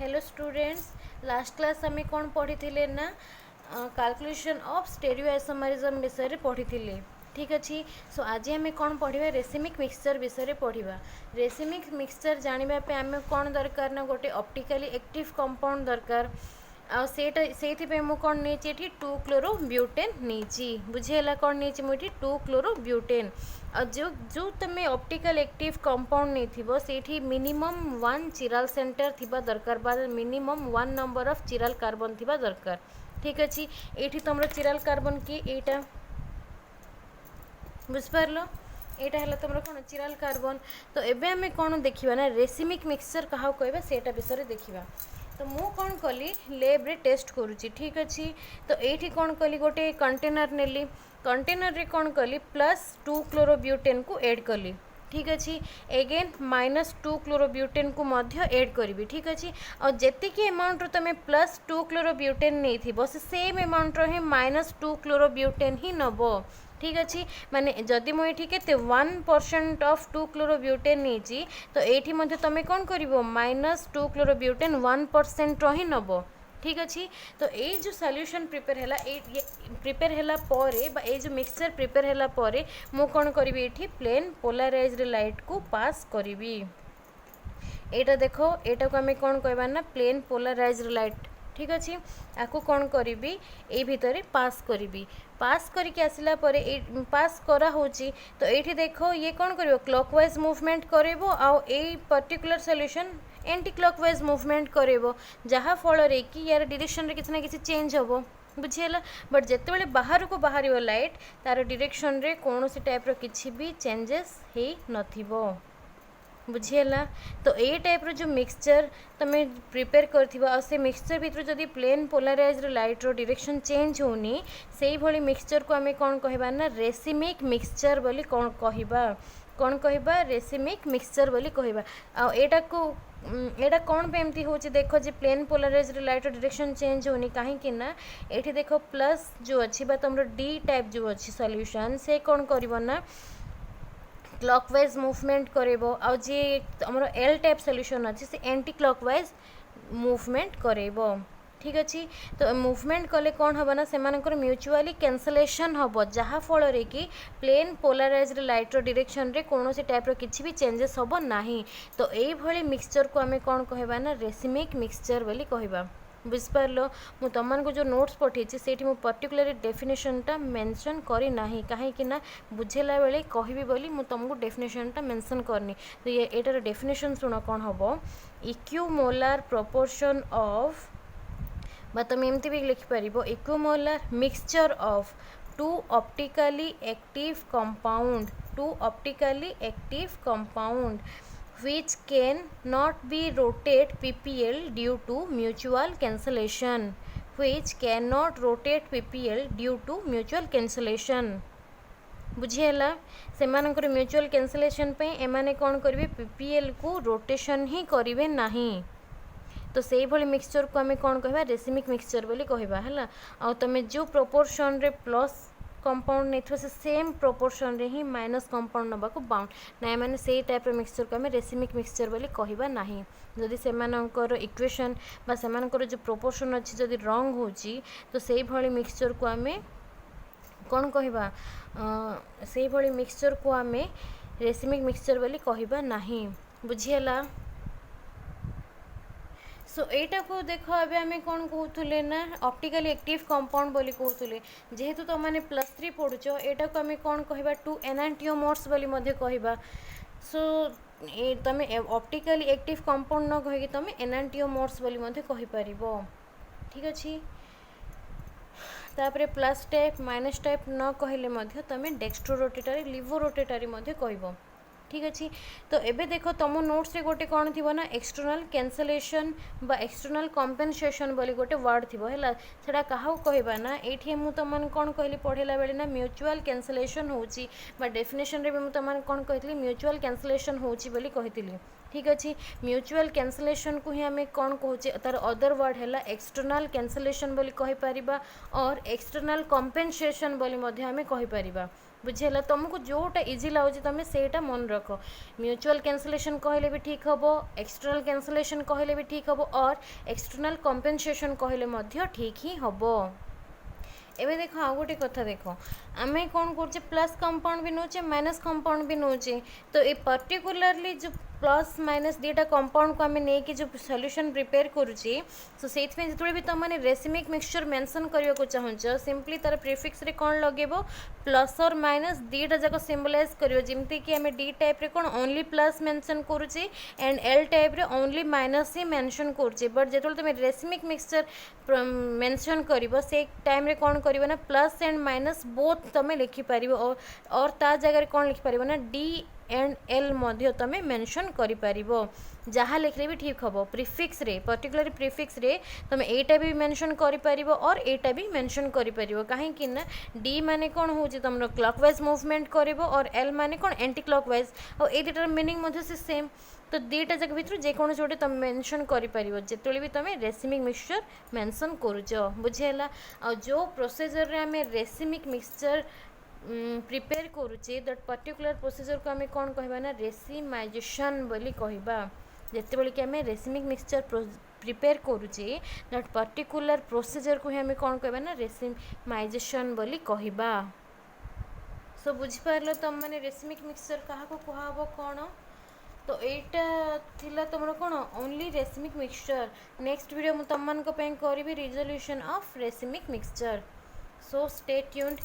Hello students, last class आम कौन पढ़ी थे ना कैलकुलेशन ऑफ स्टेरियो आइसोमेरिज्म विषय पढ़ी थे। ठीक अच्छे। सो आज आम कौन पढ़ा रेसिमिक मिक्सचर विषय पढ़ा। रेसिमिक मिक्सचर जानापी आम कौन दरकार ना गोटे ऑप्टिकली एक्टिव कंपाउंड दरकार। से मु कौन नहीं 2 क्लोरो ब्यूटेन नहीं बुझीगला कौन नहीं मुझे 2 क्लोरो ब्यूटेन। जो जो तुम ऑप्टिकल एक्टिव कंपाउंड नहीं से मिनिमम 1 चिराल सेंटर थिबा दरकार बा मिनिमम 1 नंबर ऑफ चिराल कार्बन थिबा दरकार। ठीक अच्छे। ये तुम चिराल कार्बन कि एटा बुझिपार एटा है तुम कौन चिराल कार्बन। तो एबे आमे कौन देखिबा ना रेसिमिक मिक्सचर कहा कहबा सेटा विषय देखिबा। तो मु कौन कली लैब रे टेस्ट करुच्ची। ठीक अच्छे। तो ये कौन कली गोटे कंटेनर नेली कंटेनर रे कौन कली +2 क्लोरोब्यूटेन को ऐड कली। ठीक अच्छे। एगेन -2 क्लोरोब्यूटेन को मध्य ऐड करी। ठीक अच्छे। और जेतिकी अमाउंट तुम +2 क्लोरोब्यूटेन नहीं थी से सेम अमाउंट ही -2 क्लोरोब्यूटेन ही नब। ठीक अच्छे। माने जदि मुझे के 1% ऑफ 2 क्लोरोब्यूटेन नहीं तो ये तुम कौन कर -2 क्लोरोब्यूटेन 1% ही नब। ठीक अच्छे। तो ये जो सॉल्यूशन प्रिपेयर है ये जो मिक्सचर प्रिपेयर है मु कौन करी ये प्लेन पोलराइज्ड लाइट को पास करी। एटा देखो एटा को आम कौन कहबा ना प्लेन पोलराइज्ड लाइट। ठीक अच्छे। आपको कौन करी ये भितर पास करी पास करके आसला पास करा होची। तो ये देखो ये कौन करिवो क्लॉकवाइज मूवमेंट करिवो आ particular solution anti clockwise movement करिवो जहाँ फल कि यार डायरेक्शन रे किसी ना किसी चेंज होबो। बुझीगला। बट जिते बाहर को बाहर लाइट तार डायरेक्शन रे कौन सी टाइप रो किछि भी चेंजेस हे नथिबो। बुझीगला। तो ये टाइप रो जो मिक्सचर तुम प्रिपेयर कर से मिक्सचर भितर जदि प्लेन पोलराइज्ड लाइट रो डायरेक्शन चेंज होनी से भली मिक्सचर को आम कौन कहबा ना रेसिमिक मिक्सचर बोली कौन कहबा रेसिमिक मिक्सचर बोली कहबा। एटा को एटा कौन पे एमती होची देखो जे प्लेन पोलराइज्ड लाइट रो डायरेक्शन चेंज होनी कहीं ना ये देखो प्लस जो अच्छी बा तुम डी टाइप जो अच्छी सॉल्यूशन से कौन करिवो ना क्लॉकवाइज मूवमेंट करेबो। आ जे हमर एल टाइप सॉल्यूशन अच्छे से एंटी क्लॉकवाइज मूवमेंट करेबो। ठीक अच्छे। तो मूवमेंट कले कौन हम ना से म्यूचुअली कैंसलेशन हम जहाँ फल कि प्लेन पोलराइज्ड लाइट रो डायरेक्शन रे कौन सी टाइप रो किछि भी चेंजेस हम नाही। तो यही मिक्सचर को आम कौन कहबा ना रेसिमिक मिक्सचर बोली कहबा। बुझिपार मु तुमको जो नोट्स पठे से पर्टिकुलर डेफिनेशनटा मेंशन करना कहीं बुझेला बेले कहबी बोली मु तुमको डेफिनेशनटा मेंशन करनी। तो ये एटार डेफिनेशन सुन कौन हम इक्विमोलार प्रोपोर्शन ऑफ तुम एमती भी लिखिपर equimolar mixture of two optically active compound which can not be rotate PPL due to mutual cancellation बुझीगला। से म्यूचुअल कैंसलेशन एमाने कौन करेंगे PPL को रोटेशन ही करेंगे नहीं। तो से भली मिक्सचर को आम कौन कहबा रेसिमिक मिक्सचर बोली कहबा है। आ तुम जो प्रोपोर्शन रे प्लस कंपाउंड नहीं से सेम प्रोपोर्शन रे ही माइनस कंपाउंड नबा को बाउंड ना मैंने से टाइप मिक्सचर को आम रेसिमिक मिक्सचर बोली कहबा नहीं। जदि सेमानकर इक्वेशन बा सेमानकर जो प्रोपोर्शन अच्छी जदि रॉन्ग होची तो से भली मिक्सचर को आम कौन कहबा से भली मिक्सचर को आम रेसिमिक मिक्सचर बोली कहबा नहीं। बुझीगला। सो एटा को देख अबे आम कौन कहते ना ऑप्टिकली एक्टिव कंपाउंड बोली कहते जेहेतु तुम मैंने +3 पढ़ुच एटा को आम कौन कहबा 2 एनांटियोमर्स बोली कहबा। सो तुम ऑप्टिकली एक्टिव कंपाउंड न कहीकि तुम एनांटियोमर्स बोली कहीपर। ठीक अच्छे। तापरे प्लस टाइप माइनस टाइप न कहले तुम डेक्स्ट्रो रोटेटरी लिवो रोटेटरी कहब। ठीक अच्छे। तो एबे देखो तुम नोट्स रे गोटे कौन थी ना एक्सटर्नल कैंसलेशन बा एक्सटर्नल कम्पेनसेशन बोली गोटे वर्ड थी है सेटा क्या कहबा ना ये मुझे तुम कौन कहली पढ़ेला बेले ना म्यूचुअल कैंसलेशन होची बा डेफिनेशन रे भी तुम कौन कही म्यूचुअल कैंसलेशन होची बोली कही। ठीक अच्छे। म्यूचुअल कैंसलेशन को ही आम कौन कहे तार अदर वर्ड है एक्सटर्नल कैंसलेशन बोली कही पारिबा और एक्सटर्नल कम्पेनसेशन बोली आम कही पारिबा। बुझेला तुमको जोटा इजी लगुच तुम सेटा मन रख म्यूचुअल कैंसलेशन कहले भी ठीक हम एक्सटर्नल कैंसलेशन कहले भी ठीक हम और एक्सटर्नल कंपेनसेशन कहले ठीक ही हम एबे देख आउ गोटे कथा देख आम कौन कर प्लस कंपाउंड भी नौचे माइनस कंपाउंड भी नौचे तो ये पर्टिकुलरली जो प्लस माइनस दुटा कंपाउंड को आम नहीं जो सॉल्यूशन प्रिपेयर करुच्ची सो से जो भी तुम मैंने रेसिमिक मिक्सचर मेंशन करने को चाहूच सिंपली तार प्रीफिक्स रे कौन लगेबो प्लस और माइनस दुटा जाक सिम्बलाइज कर जमती कि आम डी टाइप रे कौन ओनली प्लस मेंशन करुचे एंड एल टाइप रे ओनली माइनस ही मेंशन करुचे बट जो तुम रेसिमिक मिक्सचर मेंशन कर से टाइम रे कौन कर ना प्लस एंड माइनस बोथ तुम लिखिपर और ता जगह कौन लिखिपर ना डी एंड एल मध्य तमें मेंशन करिपारिबो जहाँ लिखले भी ठीक हम प्रीफिक्स रे पर्टिकुलर प्रीफिक्स रे तुम एटा भी मेंशन करिपारिबो और एटा भी मेंशन करिपारिबो काहे ना डी माने कौन होची तुम क्लॉकवाइज मूवमेंट करिबो और एल माने कौन एंटी क्लॉकवाइज और ए दुटार मीनिंग मध्य से सेम तो दुटा जगह भितर जेकोसी गोटे तुम मेंशन करिपारिबो जेतले भी तुम रेसिमिक मिक्सचर मेंशन करूछ बुझेला और जो प्रोसीजर रे हमें रेसिमिक मिक्सचर प्रिपेयर करुचे दैट पर्टिकुलर प्रोसीजर को आम कौन कहबा ना रेसिमाइजेशन बोली कहबा जिते बड़े कि आम रेसिमिक मिक्सचर प्रिपेयर करुचे दैट पर्टिकुलर प्रोसीजर को ही आम कौन कहबा ना रेसिमाइजेशन बोली कहबा सो बुझिपारल तुम मैंने रेसिमिक मिक्सचर क्या कहब कौन तो यहाँ थिला तुम कौन only racemic mixture next video मुझे तुम करी resolution of racemic mixture so stay tuned